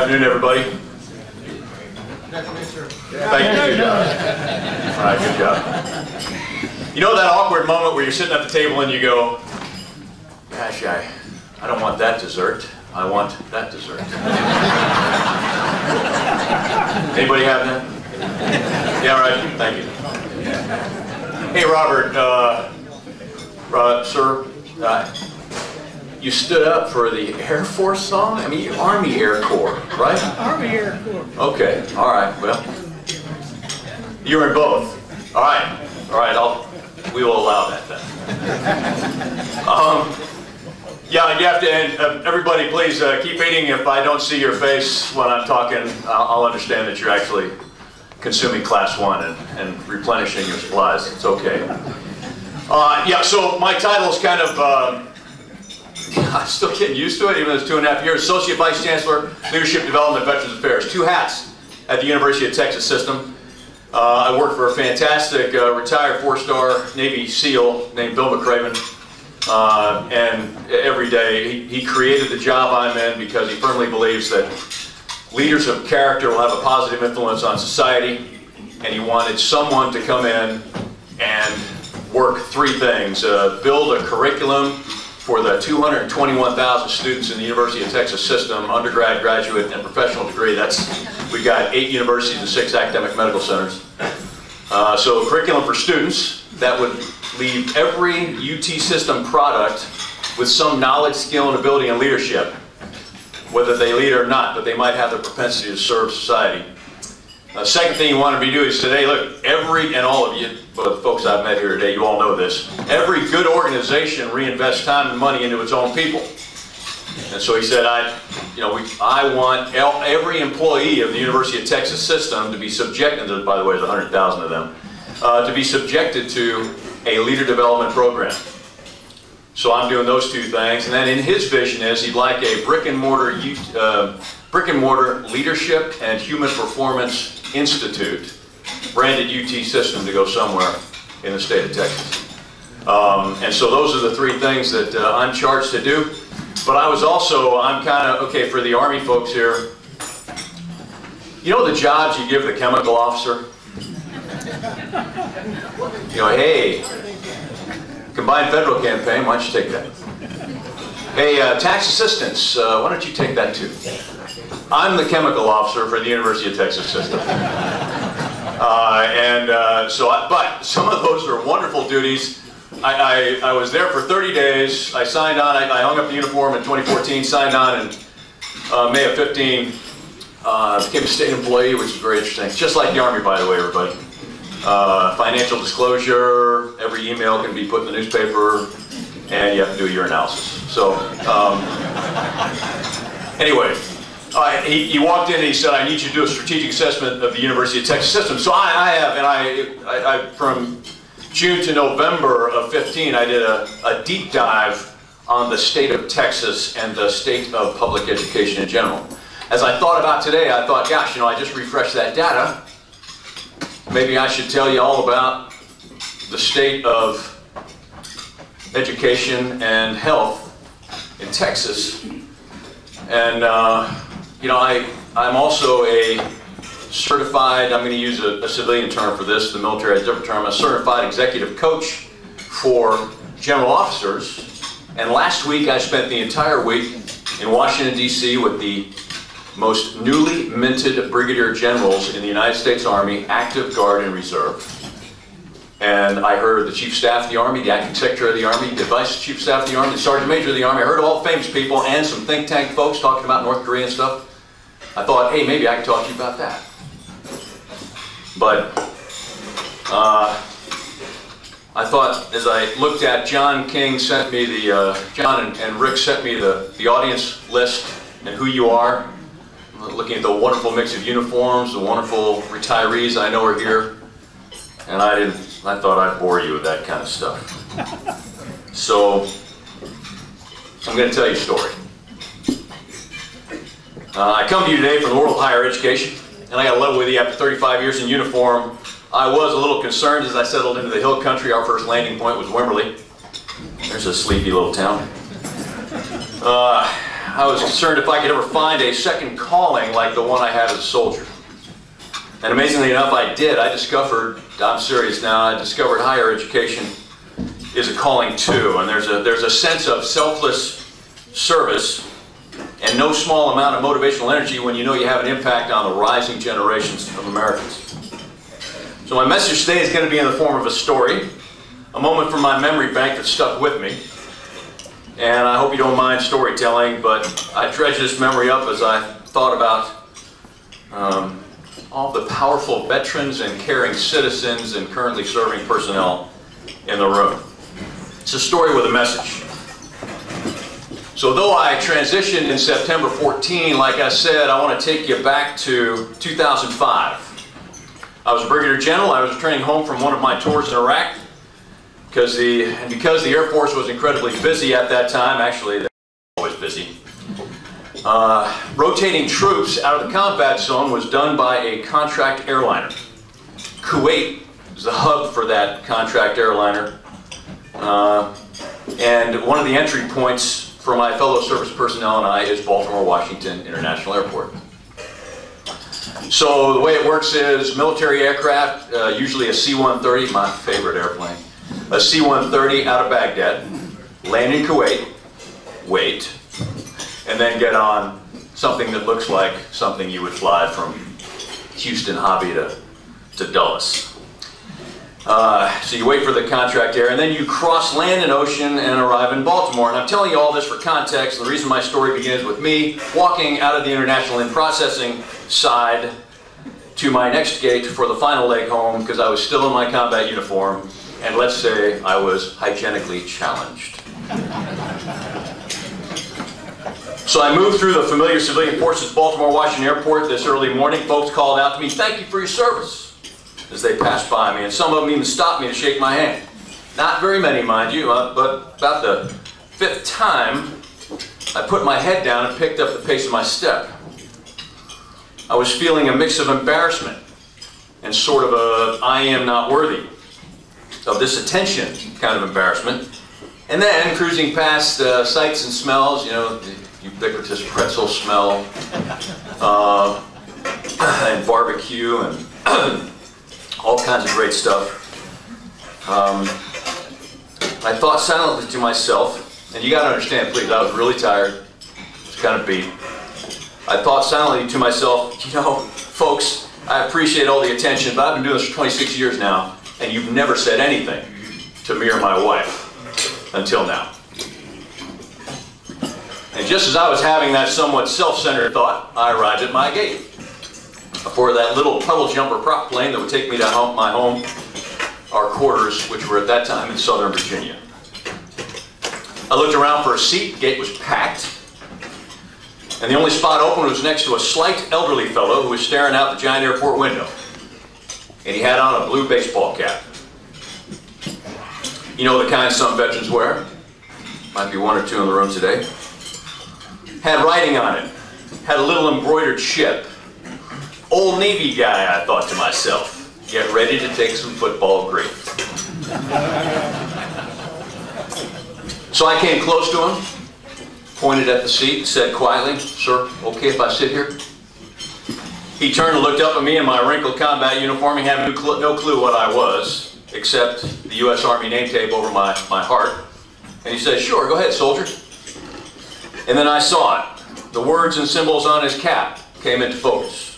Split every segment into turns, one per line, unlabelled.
afternoon, everybody. Thank you. Good job. All right, good job. You know that awkward moment where you're sitting at the table and you go, gosh, I don't want that dessert. I want that dessert. Anybody have that? Yeah, right. Thank you. Hey, Robert, sir, you stood up for the Air Force song? I mean, Army Air Corps, right?
Army Air Corps.
Okay, all right, well, you were in both. All right, we will allow that then. Yeah, you have to, and everybody please keep eating. If I don't see your face when I'm talking, I'll understand that you're actually consuming class 1 and replenishing your supplies. It's okay. Yeah, so my title is kind of, I'm still getting used to it, even though it's 2.5 years. Associate Vice Chancellor, Leadership Development, Veterans Affairs. 2 hats at the University of Texas System. I work for a fantastic retired 4-star Navy SEAL named Bill McCraven. And every day he created the job I'm in because he firmly believes that leaders of character will have a positive influence on society, and he wanted someone to come in and work 3 things. Build a curriculum for the 221,000 students in the University of Texas System, undergrad, graduate, and professional degree. We've got 8 universities and 6 academic medical centers. So curriculum for students that would leave every UT System product with some knowledge, skill, and ability and leadership, whether they lead or not, but they might have the propensity to serve society. Second thing you want to be doing is today, look, and all of you, but the folks I've met here today, you all know this, every good organization reinvests time and money into its own people. And so he said, I want every employee of the University of Texas System to be subjected to, by the way, there's 100,000 of them, to be subjected to a leader development program. So I'm doing those 2 things, and then in his vision is he'd like a brick and mortar leadership and human performance institute, branded UT System, to go somewhere in the state of Texas. And so those are the 3 things that I'm charged to do. But I'm kind of, okay, for the Army folks here, you know the jobs you give the chemical officer? You know, hey, combined federal campaign, why don't you take that? Hey, tax assistance, why don't you take that too? I'm the chemical officer for the University of Texas System. But some of those are wonderful duties. I was there for 30 days. I signed on, I hung up the uniform in 2014, signed on in May of 15, became a state employee, which is very interesting. Just like the Army, by the way, everybody. Financial disclosure, every email can be put in the newspaper, and you have to do your analysis. So, anyway, he walked in and he said, I need you to do a strategic assessment of the University of Texas System. So I have, and I from June to November of 15, I did a deep dive on the state of Texas and the state of public education in general. As I thought about today, I thought, gosh, I just refreshed that data. Maybe I should tell you all about the state of education and health in Texas. And, I'm also a certified, I'm going to use a civilian term for this, the military has a different term, a certified executive coach for general officers. And last week I spent the entire week in Washington, D.C. with the most newly minted brigadier generals in the United States Army, active, guard, and reserve. And I heard the Chief Staff of the Army, the Acting Secretary of the Army, the Vice Chief of Staff of the Army, the Sergeant Major of the Army. I heard all the famous people and some think tank folks talking about North Korea and stuff. I thought, hey, maybe I can talk to you about that. But I thought, as I looked at, John King sent me John and Rick sent me the audience list and who you are. Looking at the wonderful mix of uniforms, the wonderful retirees I know are here, and I thought I'd bore you with that kind of stuff. So I'm going to tell you a story. I come to you today from the world of higher education, and I got to level with you. After 35 years in uniform, I was a little concerned as I settled into the hill country. Our first landing point was Wimberley. There's a sleepy little town. I was concerned if I could ever find a second calling like the one I had as a soldier. And amazingly enough, I did. I discovered, I'm serious now, I discovered higher education is a calling too. And there's a sense of selfless service and no small amount of motivational energy when you know you have an impact on the rising generations of Americans. So my message today is going to be in the form of a story, a moment from my memory bank that stuck with me. And I hope you don't mind storytelling, but I treasure this memory up as I thought about all the powerful veterans and caring citizens and currently serving personnel in the room. It's a story with a message. So though I transitioned in September 14, like I said, I want to take you back to 2005. I was a brigadier general. I was returning home from one of my tours in Iraq because the Air Force was incredibly busy at that time. Actually, they're always busy. Rotating troops out of the combat zone was done by a contract airliner. Kuwait was the hub for that contract airliner. And one of the entry points for my fellow service personnel and I is Baltimore Washington International Airport. So the way it works is military aircraft, usually a C-130, my favorite airplane, a C-130 out of Baghdad, land in Kuwait, wait, and then get on something that looks like something you would fly from Houston Hobby to Dulles. So you wait for the contract air, and then you cross land and ocean and arrive in Baltimore. And I'm telling you all this for context. The reason my story begins with me walking out of the international in-processing side to my next gate for the final leg home because I was still in my combat uniform, and let's say I was hygienically challenged. So I moved through the familiar civilian portions of Baltimore Washington Airport this early morning. Folks called out to me, "Thank you for your service," as they passed by me, and some of them even stopped me to shake my hand. Not very many, mind you, but about the 5th time, I put my head down and picked up the pace of my step. I was feeling a mix of embarrassment and sort of a I am not worthy of this attention kind of embarrassment. And then cruising past sights and smells, you know, the ubiquitous pretzel smell and barbecue and all kinds of great stuff. I thought silently to myself, and you got to understand, please, I was really tired, was kind of beat. I thought silently to myself, you know, folks, I appreciate all the attention, but I've been doing this for 26 years now, and you've never said anything to me or my wife until now. And just as I was having that somewhat self-centered thought, I arrived at my gate for that little puddle jumper prop plane that would take me to my home, our quarters, which were at that time in Southern Virginia. I looked around for a seat, the gate was packed, and the only spot open was next to a slight elderly fellow who was staring out the giant airport window. And he had on a blue baseball cap. You know the kind some veterans wear? Might be one or two in the room today. Had writing on it, had a little embroidered ship. Old Navy guy, I thought to myself. Get ready to take some football grit. So I came close to him, pointed at the seat, said quietly, "Sir, okay if I sit here?" He turned and looked up at me in my wrinkled combat uniform. He had no clue what I was, except the U.S. Army name tape over my heart. And he said, "Sure, go ahead, soldier." And then I saw it. The words and symbols on his cap came into focus.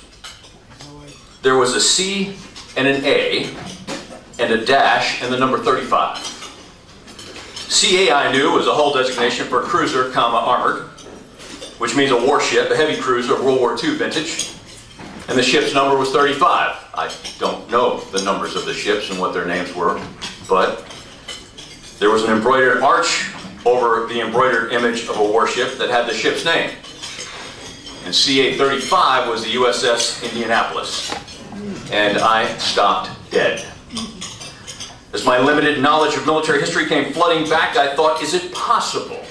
There was a C and an A and a dash and the number 35. CA I knew was a hull designation for cruiser, armored, which means a warship, a heavy cruiser of World War II vintage. And the ship's number was 35. I don't know the numbers of the ships and what their names were, but there was an embroidered arch over the embroidered image of a warship that had the ship's name. And CA-35 was the USS Indianapolis. And I stopped dead. As my limited knowledge of military history came flooding back, I thought, is it possible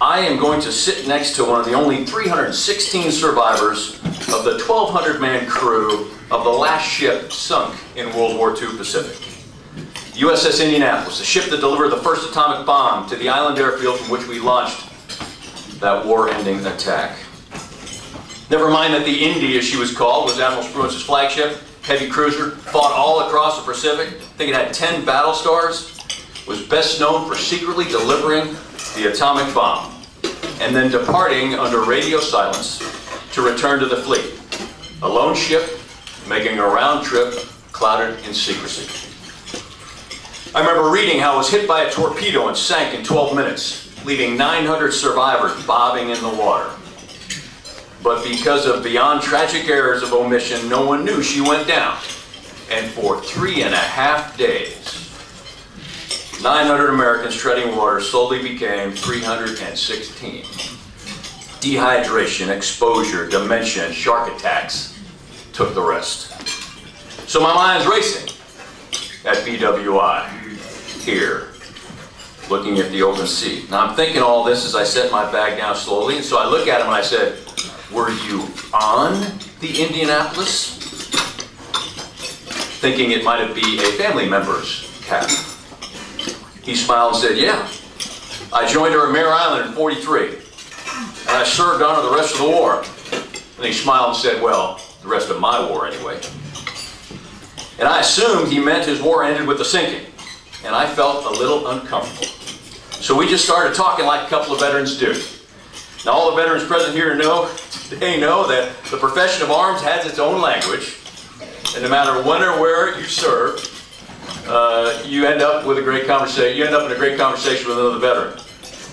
I am going to sit next to one of the only 316 survivors of the 1,200-man crew of the last ship sunk in World War II Pacific? USS Indianapolis, the ship that delivered the first atomic bomb to the island airfield from which we launched that war-ending attack. Never mind that the Indy, as she was called, was Admiral Spruance's flagship, heavy cruiser, fought all across the Pacific. I think it had 10 battle stars, was best known for secretly delivering the atomic bomb, and then departing under radio silence to return to the fleet. A lone ship making a round trip clouded in secrecy. I remember reading how it was hit by a torpedo and sank in 12 minutes, leaving 900 survivors bobbing in the water. But because of beyond tragic errors of omission, no one knew she went down. And for 3.5 days, 900 Americans treading water slowly became 316. Dehydration, exposure, dementia, and shark attacks took the rest. So my mind's racing at BWI, here, looking at the open sea. Now I'm thinking all this as I set my bag down slowly, and so I look at him and I said, "Were you on the Indianapolis?" Thinking it might be a family member's cap. He smiled and said, "Yeah. I joined her at Mare Island in '43, and I served on her the rest of the war." And he smiled and said, "Well, the rest of my war anyway." And I assumed he meant his war ended with the sinking, and I felt a little uncomfortable. So we just started talking like a couple of veterans do. Now all the veterans present here today know that the profession of arms has its own language, and no matter when or where you serve, you end up with a great conversation. You end up in a great conversation with another veteran.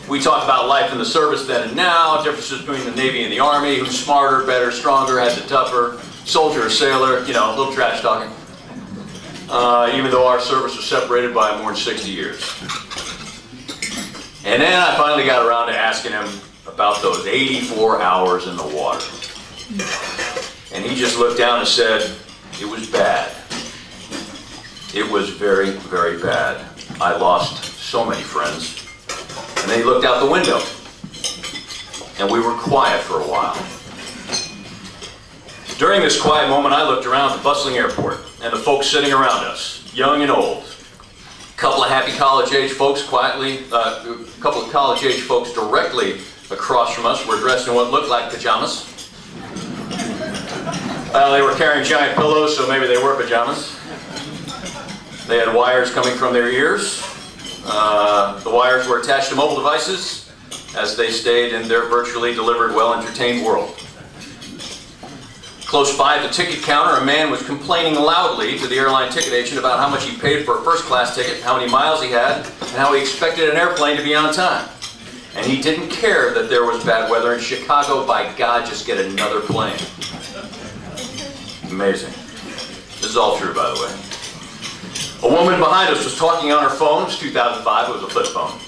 We talk about life in the service then and now, differences between the Navy and the Army, who's smarter, better, stronger, has it tougher, soldier or sailor, you know, a little trash talking. Even though our service was separated by more than 60 years. And then I finally got around to asking him about those 84 hours in the water. And he just looked down and said, "It was bad. It was very, very bad. I lost so many friends." And then he looked out the window, and we were quiet for a while. During this quiet moment, I looked around the bustling airport and the folks sitting around us, young and old. A couple of happy college-age folks a couple of college-age folks directly across from us were dressed in what looked like pajamas. They were carrying giant pillows, so maybe they were pajamas. They had wires coming from their ears. The wires were attached to mobile devices as they stayed in their virtually delivered, well-entertained world. Close by at the ticket counter, a man was complaining loudly to the airline ticket agent about how much he paid for a first-class ticket, how many miles he had, and how he expected an airplane to be on time. And he didn't care that there was bad weather in Chicago. By God, just get another plane. Amazing. This is all true, by the way. A woman behind us was talking on her phone. It was 2005. It was a flip phone.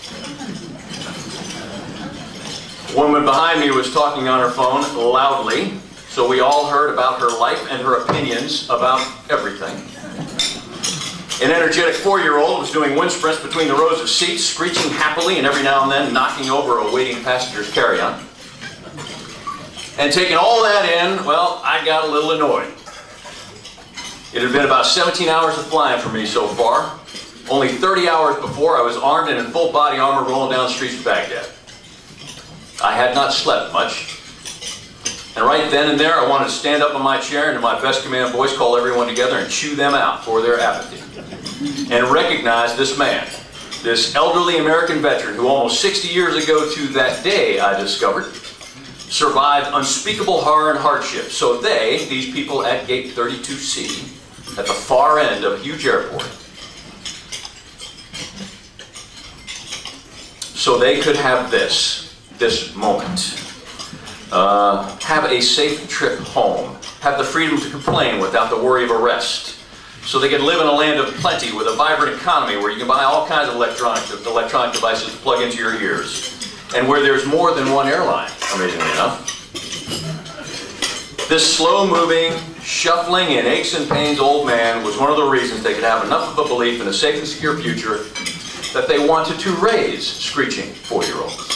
A woman behind me was talking on her phone loudly, so we all heard about her life and her opinions about everything. An energetic 4-year-old was doing wind sprints between the rows of seats, screeching happily and every now and then knocking over a waiting passenger's carry-on. And taking all that in, well, I got a little annoyed. It had been about 17 hours of flying for me so far. Only 30 hours before, I was armed and in full body armor rolling down the streets of Baghdad. I had not slept much. And right then and there, I wanted to stand up in my chair and in my best command voice call everyone together and chew them out for their apathy. And recognize this man, this elderly American veteran who almost 60 years ago to that day, I discovered, survived unspeakable horror and hardship. So they, these people at gate 32C, at the far end of a huge airport, so they could have this moment. Have a safe trip home, have the freedom to complain without the worry of arrest, so they could live in a land of plenty with a vibrant economy where you can buy all kinds of electronic devices to plug into your ears, and where there's more than one airline, amazingly enough. This slow-moving, shuffling in aches and pains old man was one of the reasons they could have enough of a belief in a safe and secure future that they wanted to raise screeching 4-year-olds.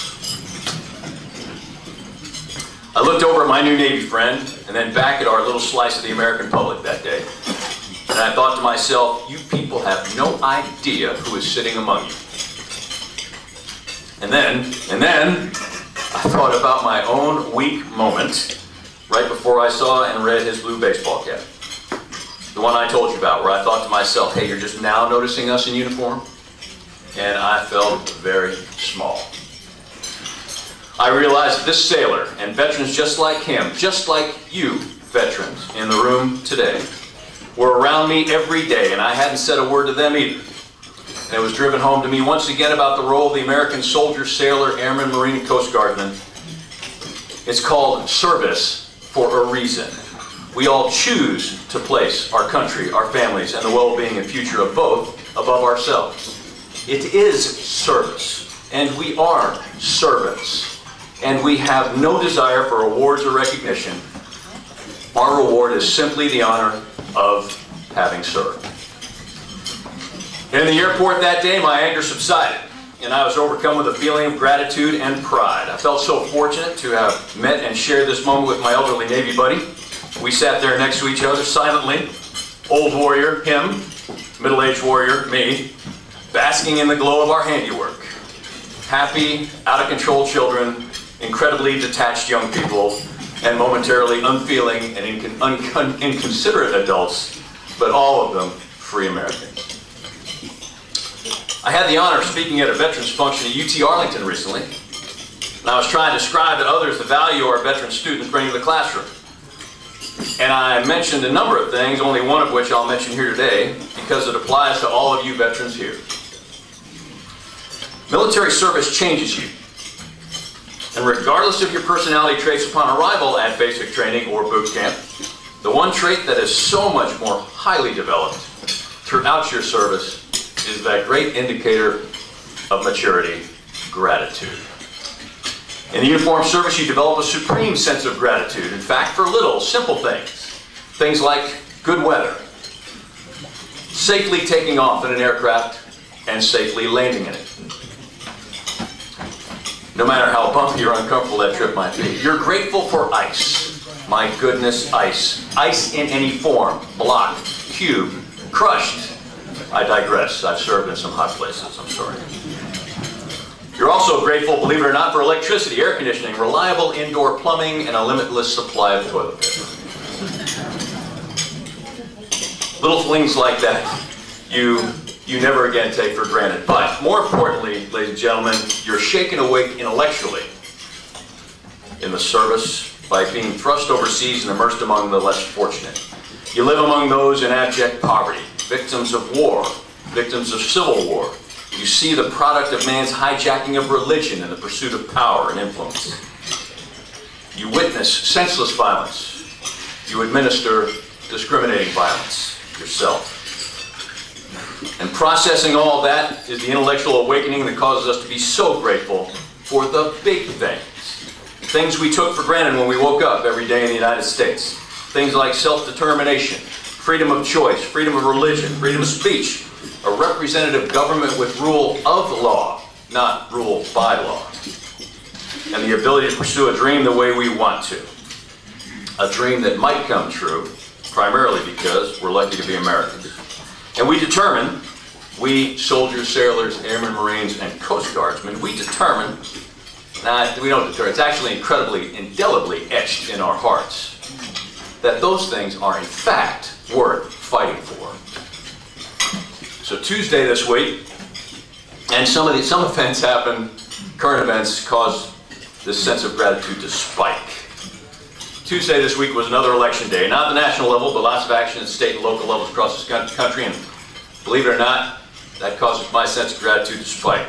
I looked over at my new Navy friend and then back at our little slice of the American public that day. And I thought to myself, you people have no idea who is sitting among you. And then, I thought about my own weak moment right before I saw and read his blue baseball cap. The one I told you about, where I thought to myself, hey, you're just now noticing us in uniform? And I felt very small. I realized that this sailor and veterans just like him, just like you veterans in the room today, were around me every day, and I hadn't said a word to them either. And it was driven home to me once again about the role of the American soldier, sailor, airman, marine, and coast guardman. It's called service for a reason. We all choose to place our country, our families, and the well-being and future of both above ourselves. It is service, and we are servants, and we have no desire for awards or recognition. Our reward is simply the honor of having served. In the airport that day, my anger subsided, and I was overcome with a feeling of gratitude and pride. I felt so fortunate to have met and shared this moment with my elderly Navy buddy. We sat there next to each other silently, old warrior, him, middle-aged warrior, me, basking in the glow of our handiwork. Happy, out-of-control children, incredibly detached young people, and momentarily unfeeling and inconsiderate adults, but all of them free Americans. I had the honor of speaking at a veterans function at UT Arlington recently, and I was trying to describe to others the value our veteran students bring to the classroom. And I mentioned a number of things, only one of which I'll mention here today, because it applies to all of you veterans here. Military service changes you. And regardless of your personality traits upon arrival at basic training or boot camp, the one trait that is so much more highly developed throughout your service is that great indicator of maturity, gratitude. In the uniformed service, you develop a supreme sense of gratitude. In fact, for little, simple things. Things like good weather, safely taking off in an aircraft, and safely landing in it. No matter how bumpy or uncomfortable that trip might be. You're grateful for ice. My goodness, ice. Ice in any form. Block, cube, crushed. I digress. I've served in some hot places. I'm sorry. You're also grateful, believe it or not, for electricity, air conditioning, reliable indoor plumbing, and a limitless supply of toilet paper. Little things like that you never again take for granted. But more importantly, ladies and gentlemen, you're shaken awake intellectually in the service by being thrust overseas and immersed among the less fortunate. You live among those in abject poverty, victims of war, victims of civil war. You see the product of man's hijacking of religion in the pursuit of power and influence. You witness senseless violence. You administer discriminating violence yourself. And processing all that is the intellectual awakening that causes us to be so grateful for the big things. Things we took for granted when we woke up every day in the United States. Things like self-determination, freedom of choice, freedom of religion, freedom of speech, a representative government with rule of law, not rule by law, and the ability to pursue a dream the way we want to. A dream that might come true, primarily because we're lucky to be Americans. And we determine, we soldiers, sailors, airmen, marines, and coast guardsmen, we determine, we don't determine, it's actually incredibly, indelibly etched in our hearts, that those things are in fact worth fighting for. So Tuesday this week, and some events happen, current events cause this sense of gratitude to spike. Tuesday this week was another election day, not at the national level, but lots of action at state and local levels across this country, and believe it or not, that causes my sense of gratitude to spike.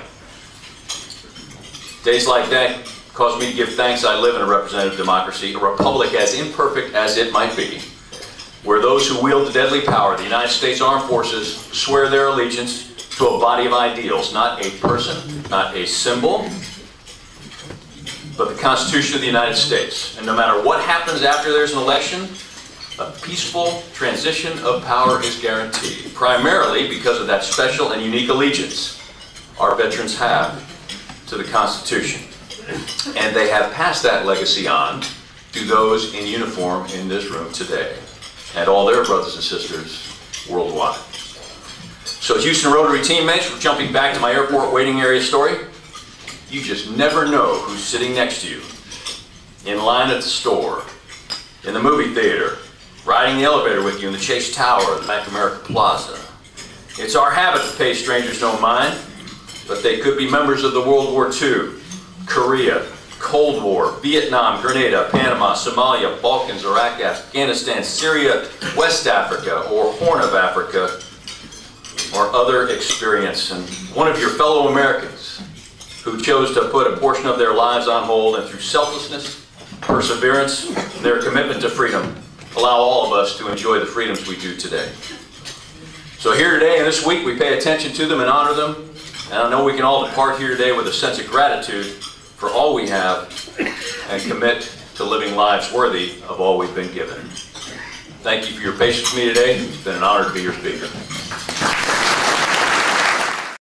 Days like that cause me to give thanks I live in a representative democracy, a republic as imperfect as it might be, where those who wield the deadly power, the United States Armed Forces, swear their allegiance to a body of ideals, not a person, not a symbol, but the Constitution of the United States. And no matter what happens after there's an election, a peaceful transition of power is guaranteed, primarily because of that special and unique allegiance our veterans have to the Constitution. And they have passed that legacy on to those in uniform in this room today, and all their brothers and sisters worldwide. So Houston Rotary teammates, we're jumping back to my airport waiting area story. You just never know who's sitting next to you. In line at the store, in the movie theater, riding the elevator with you in the Chase Tower at the Bank of America Plaza. It's our habit to pay strangers no mind, but they could be members of the World War II, Korea, Cold War, Vietnam, Grenada, Panama, Somalia, Balkans, Iraq, Afghanistan, Syria, West Africa, or Horn of Africa, or other experience. And one of your fellow Americans who chose to put a portion of their lives on hold and through selflessness, perseverance, and their commitment to freedom, allow all of us to enjoy the freedoms we do today. So here today and this week we pay attention to them and honor them, and I know we can all depart here today with a sense of gratitude for all we have and commit to living lives worthy of all we've been given. Thank you for your patience with me today. It's been an honor to be your speaker.